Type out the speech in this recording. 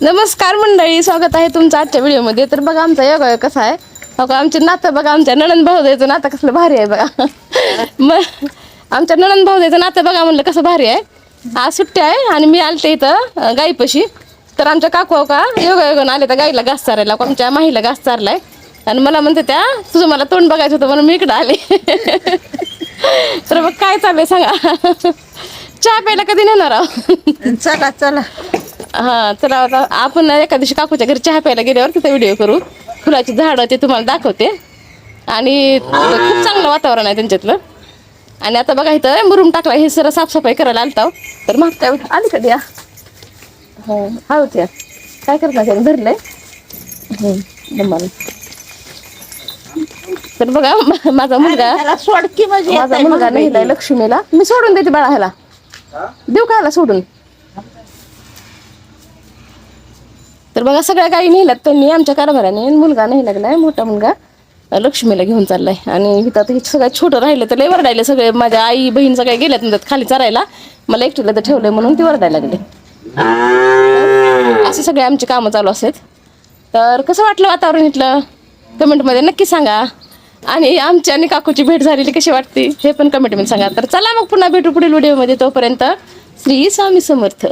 नमस्कार मंडळी, स्वागत आहे तुमचं आजच्या व्हिडिओमध्ये. तर बघा आमचा योगा कसा आहे. बघा आमचे नातं, बघा आमच्या नणंद भाऊजाईचं नातं कसलं भारी आहे बघा. मग आमच्या नणंद भाऊजाईचं नातं बघा म्हणलं कसं भारी आहे. आज सुट्टी आहे आणि मी आलते इथं गाईपाशी. तर आमच्या काकू का योगा आले तर गाईला घास चारायला, आमच्या माहीला घास चारलाय. आणि मला म्हणते त्या तुझं मला तोंड बघायचं होतं म्हणून मी इकडं आले. तर मग काय चाललंय सांगा. चहा प्यायला कधी नेणार आहोत? चला चला. हा चला, आता आपण एका दिवशी काकूच्या घरी चहा प्यायला गेल्यावर तिथं व्हिडिओ करू. फुलाची झाडं ते तुम्हाला दाखवते. आणि खूप चांगलं वातावरण आहे त्यांच्यातलं. आणि आता बघा इथं मुरुम टाकला, हे सर साफसफाई करायला आलता. तर मागच्या आली कधी या हो हा होत्या काय करता त्याने धरलंय. तर बघा माझा मुलगा सोडकी म्हणजे माझा मुलगा नेलाय लक्ष्मीला. मी सोडून देते बाळा ह्याला, देऊ का ह्याला सोडून. तर बघा सगळ्या गायी नेल्यात त्यांनी आमच्या कारभाराने. मुलगा नाही लागलाय, मोठा मुलगा लक्ष्मीला घेऊन चाललाय. आणि इथं आता हे सगळ्यात छोटं राहिलं तर लय वरडायले सगळे. माझ्या आई बहीण सगळे गेल्यात म्हणतात खाली चरायला, मला एकटीला तर ठेवलंय म्हणून ती वरडायला लागली. असे सगळे आमची कामं चालू असतात. तर कसं वाटलं वातावरण इथलं कमेंटमध्ये नक्की सांगा. आणि आमची आणि काकूची भेट झालेली कशी वाटते हे पण कमेंटमध्ये सांगा. तर चला मग पुन्हा भेटू पुढील व्हिडिओमध्ये. तोपर्यंत श्री स्वामी समर्थ.